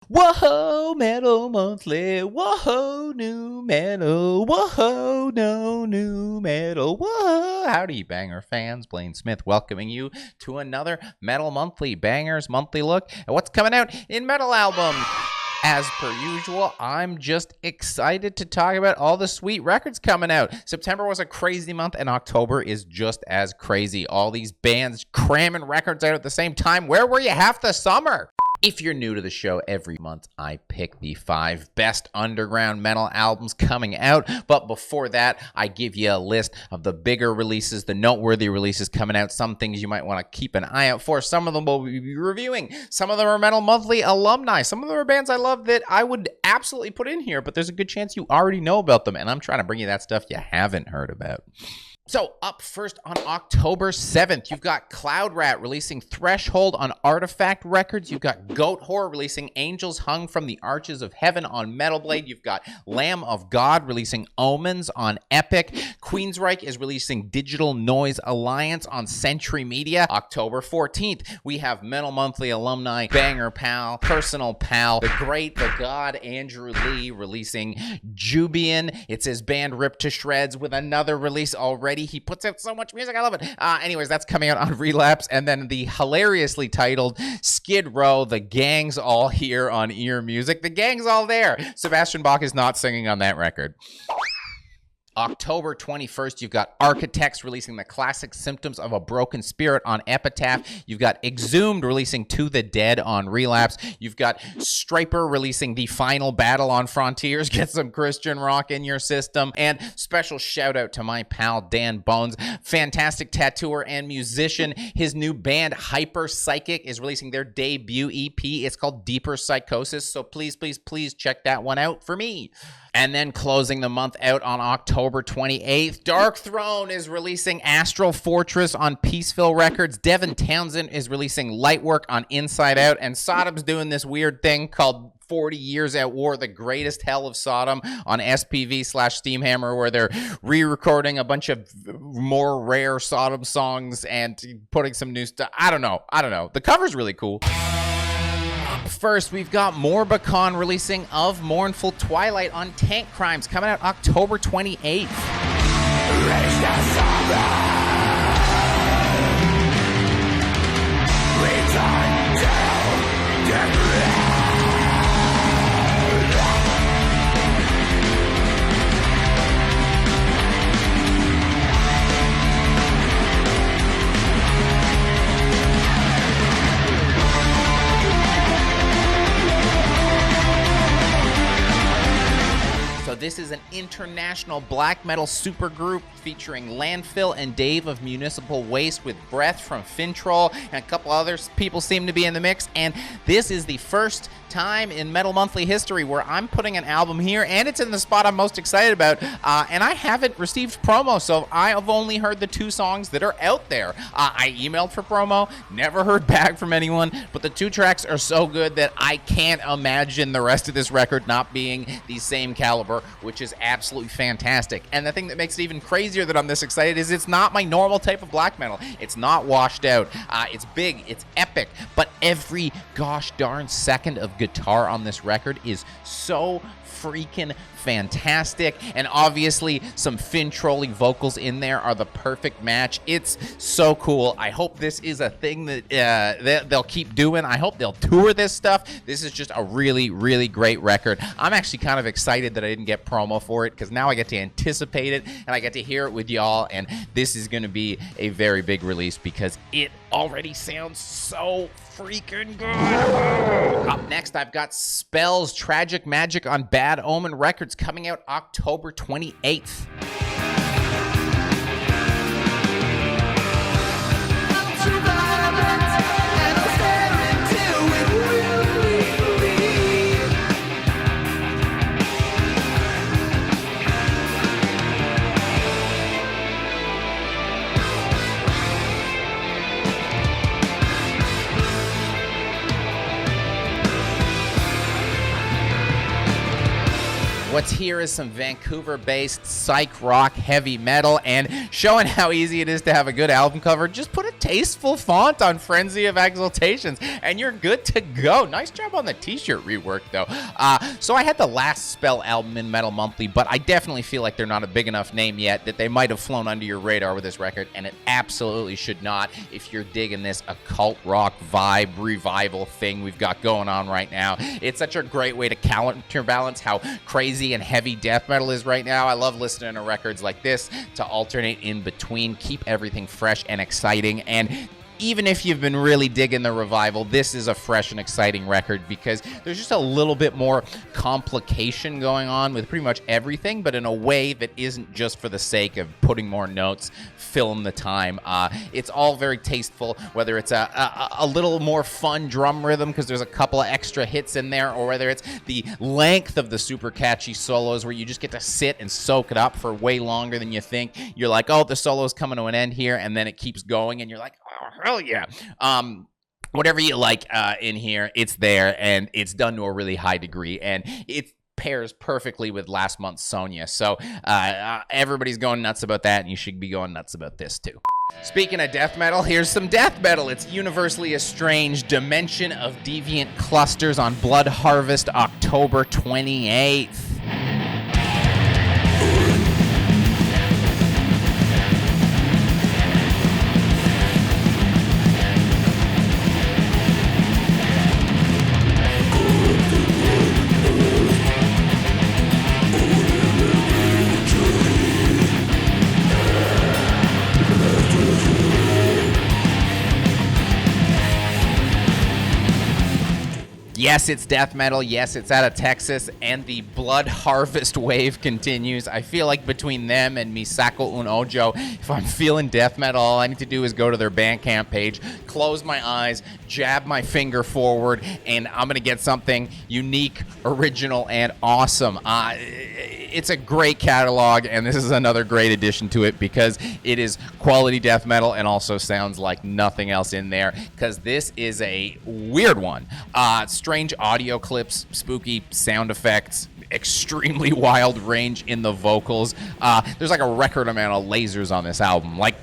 Whoa, Metal Monthly. Whoa, new metal. Whoa, no new metal. Whoa. Howdy, banger fans. Blaine Smith welcoming you to another Metal Monthly Bangers Monthly Look at what's coming out in metal albums. As per usual, I'm just excited to talk about all the sweet records coming out. September was a crazy month, and October is just as crazy. All these bands cramming records out at the same time. Where were you half the summer? If you're new to the show, every month I pick the 5 best underground metal albums coming out. But before that, I give you a list of the bigger releases, the noteworthy releases coming out, some things you might want to keep an eye out for. Some of them we'll be reviewing. Some of them are Metal Monthly alumni. Some of them are bands I love that I would absolutely put in here, but there's a good chance you already know about them, and I'm trying to bring you that stuff you haven't heard about. So up first on October 7th, you've got Cloud Rat releasing Threshold on Artifact Records. You've got Goat Whore releasing Angels Hung from the Arches of Heaven on Metal Blade. You've got Lamb of God releasing Omens on Epic. Queensryche is releasing Digital Noise Alliance on Century Media. October 14th, we have Metal Monthly alumni, banger pal, personal pal, the great, the god Andrew Lee releasing Jubian. It's his band ripped to shreds with another release already. He puts out so much music. I love it. Anyways, that's coming out on Relapse. And then the hilariously titled Skid Row, The Gang's All Here on Ear Music. The gang's all there. Sebastian Bach is not singing on that record. October 21st, you've got Architects releasing the classic Symptoms of a Broken Spirit on Epitaph. You've got Exhumed releasing To the Dead on Relapse. You've got Striper releasing The Final Battle on Frontiers. Get some Christian rock in your system. And special shout out to my pal Dan Bones, fantastic tattooer and musician. His new band Hyper Psychic is releasing their debut EP. It's called Deeper Psychosis. So please, please, please check that one out for me. And then closing the month out on October 28th, Dark Throne is releasing Astral Fortress on Peaceville Records. Devin Townsend is releasing Lightwork on Inside Out. And Sodom's doing this weird thing called 40 Years at War, The Greatest Hell of Sodom on SPV/Steamhammer, where they're re-recording a bunch of more rare Sodom songs and putting some new stuff. I don't know. The cover's really cool. First, we've got Morbikon releasing Of Mournful Twilight on Tankcrimes, coming out October 28th. So this is an international black metal supergroup featuring Landfill and Dave of Municipal Waste with Breath from Fintroll, and a couple other people seem to be in the mix. And this is the first time in Metal Monthly history where I'm putting an album here, and it's in the spot I'm most excited about, and I haven't received promo, so I have only heard the 2 songs that are out there. I emailed for promo, never heard back from anyone, but the 2 tracks are so good that I can't imagine the rest of this record not being the same caliber, which is absolutely fantastic. And the thing that makes it even crazier that I'm this excited is it's not my normal type of black metal. It's not washed out. It's big, it's epic, but every gosh darn second of guitar on this record is so freaking fantastic, and obviously some Fintrolly vocals in there are the perfect match. It's so cool. I hope this is a thing that they'll keep doing. I hope they'll tour this stuff. This is just a really, really great record. I'm actually kind of excited that I didn't get promo for it, because now I get to anticipate it and I get to hear it with y'all, and this is going to be a very big release because it already sounds so freaking good. Up next, I've got Spells Tragic Magic on Bad Omen Records, coming out October 28th. What's here is some Vancouver-based psych rock heavy metal, and showing how easy it is to have a good album cover, just put a tasteful font on Frenzy of Exaltations, and you're good to go. Nice job on the t-shirt rework, though. So I had the Last Spell album in Metal Monthly, but I definitely feel like they're not a big enough name yet that they might have flown under your radar with this record, and it absolutely should not if you're digging this occult rock vibe revival thing we've got going on right now. It's such a great way to counterbalance how crazy and heavy death metal is right now. I love listening to records like this to alternate in between, keep everything fresh and exciting. And even if you've been really digging the revival, this is a fresh and exciting record because there's just a little bit more complication going on with pretty much everything, but in a way that isn't just for the sake of putting more notes, filling the time. It's all very tasteful, whether it's a little more fun drum rhythm because there's a couple of extra hits in there, or whether it's the length of the super catchy solos where you just get to sit and soak it up for way longer than you think. You're like, oh, the solo's coming to an end here, and then it keeps going, and you're like, oh, hell yeah. Whatever you like in here, it's there, and it's done to a really high degree, and it pairs perfectly with last month's Sonya. So everybody's going nuts about that, and you should be going nuts about this too. Speaking of death metal, here's some death metal. It's Universally Estranged, Dimension of Deviant Clusters on Blood Harvest, October 28th. Yes, it's death metal. Yes, it's out of Texas, and the Blood Harvest wave continues. I feel like between them and Misako Un Ojo, if I'm feeling death metal, all I need to do is go to their Bandcamp page, close my eyes, jab my finger forward, and I'm going to get something unique, original, and awesome. It's a great catalog, and this is another great addition to it because it is quality death metal and also sounds like nothing else in there because this is a weird one. Strange audio clips, spooky sound effects, extremely wild range in the vocals. There's like a record amount of lasers on this album, like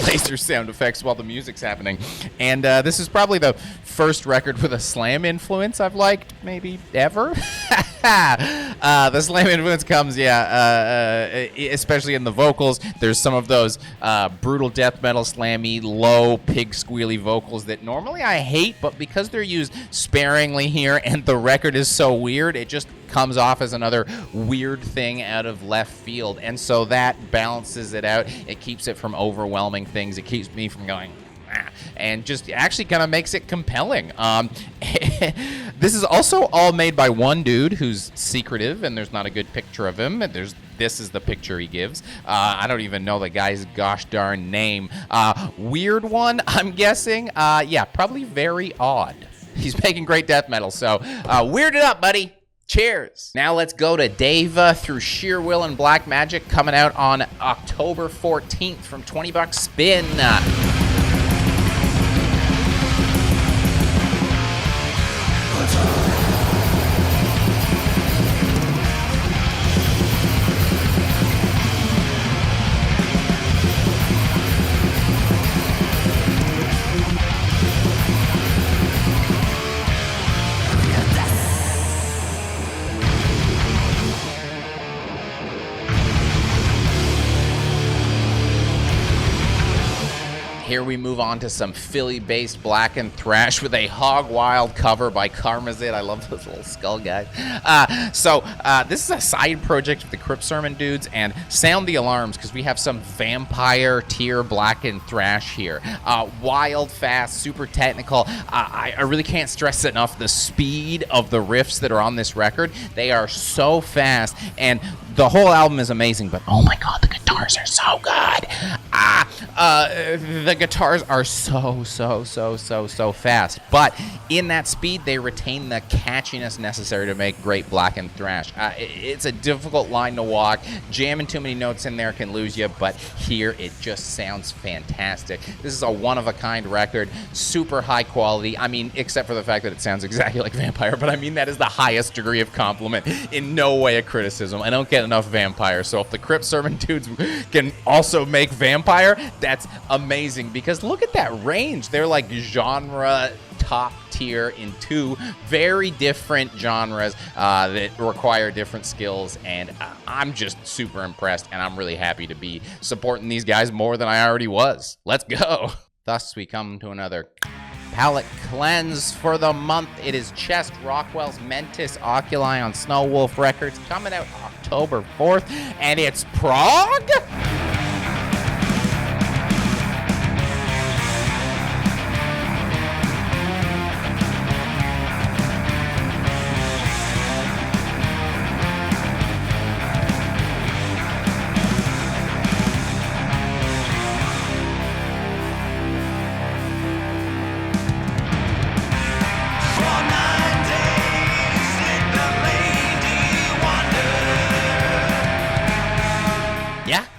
laser sound effects while the music's happening. And this is probably the first record with a slam influence I've liked, maybe ever. The slam influence comes, especially in the vocals. There's some of those brutal death metal slammy, low, pig squealy vocals that normally I hate, but because they're used sparingly here and the record is so weird, it just comes off as another weird thing out of left field. And so that balances it out. It keeps it from overwhelming things. It keeps me from going, and just actually kind of makes it compelling. This is also all made by one dude who's secretive, and there's not a good picture of him. This is the picture he gives. I don't even know the guy's gosh darn name. Weird one, I'm guessing. Yeah, probably very odd. He's making great death metal, so weird it up, buddy. Cheers. Now let's go to Daeva through Sheer Will and Black Magic, coming out on October 14th from $20 Spin. Here we move on to some Philly-based black and thrash with a Hog Wild cover by Karmazid. I love those little skull guys. This is a side project of the Crypt Sermon dudes, and sound the alarms because we have some vampire tier black and thrash here. Wild, fast, super technical. I really can't stress enough the speed of the riffs that are on this record. They are so fast, and the whole album is amazing, but oh my god, the guitars are so good. The guitars are so fast, but in that speed they retain the catchiness necessary to make great blackened thrash. It's a difficult line to walk. Jamming too many notes in there can lose you, but here it just sounds fantastic. This is a one-of-a-kind record, super high quality. I mean, except for the fact that it sounds exactly like Vampire, but I mean that is the highest degree of compliment, in no way a criticism. I don't get enough Vampire, so if the Crypt Sermon dudes can also make Vampire, that's amazing, because look at that range. They're like genre top tier in two very different genres that require different skills, and I'm just super impressed, and I'm really happy to be supporting these guys more than I already was. Let's go. Thus we come to another palette cleanse for the month. It is Chest Rockwell's Mentis Oculi on Snow Wolf Records, coming out October 4th, and it's prog.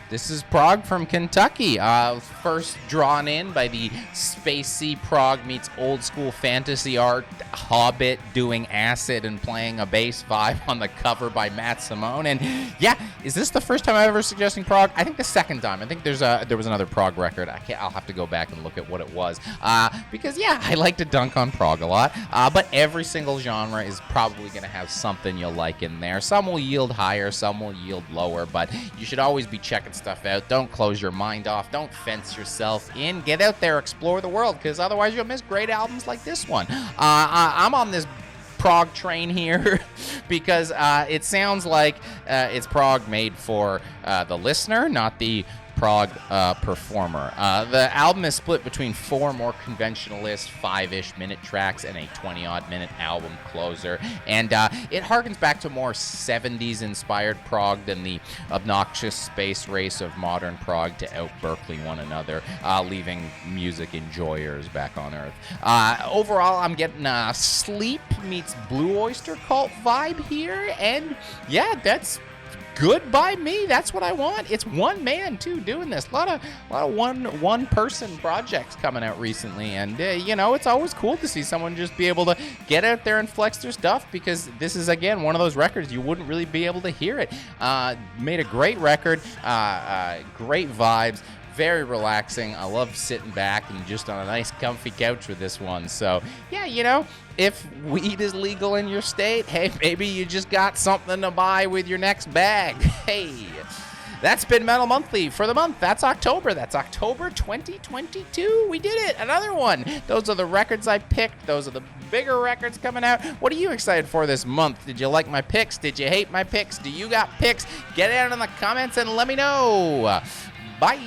This is prog from Kentucky, first drawn in by the spacey prog meets old school fantasy art Hobbit doing acid and playing a bass vibe on the cover by Matt Simone. And yeah, is this the first time I've ever suggesting prog? I think the second time. I think there was another prog record. I'll have to go back and look at what it was, because yeah, I like to dunk on prog a lot. But every single genre is probably going to have something you'll like in there. Some will yield higher, some will yield lower, but you should always be checking stuff out. Don't close your mind off. Don't fence yourself in. Get out there, explore the world, because otherwise you'll miss great albums like this one. I'm on this prog train here because it sounds like it's prog made for the listener, not the prog performer. The album is split between 4 more conventionalist 5-ish minute tracks and a 20-odd minute album closer, and it harkens back to more 70s inspired prog than the obnoxious space race of modern prog to out-Berkeley one another, leaving music enjoyers back on Earth. Overall, I'm getting a Sleep meets Blue Oyster Cult vibe here, and yeah, that's good by me. That's what I want. It's one man too doing this. A lot of one person projects coming out recently, and you know, it's always cool to see someone just be able to get out there and flex their stuff, because this is again one of those records you wouldn't really be able to hear it. Made a great record, great vibes. Very relaxing. I love sitting back and just on a nice comfy couch with this one. So yeah, you know, if weed is legal in your state, hey, maybe you just got something to buy with your next bag. Hey, that's been Metal Monthly for the month. That's October. That's October 2022. We did it. Another one. Those are the records I picked. Those are the bigger records coming out. What are you excited for this month? Did you like my picks? Did you hate my picks? Do you got picks? Get it out in the comments and let me know. Bye.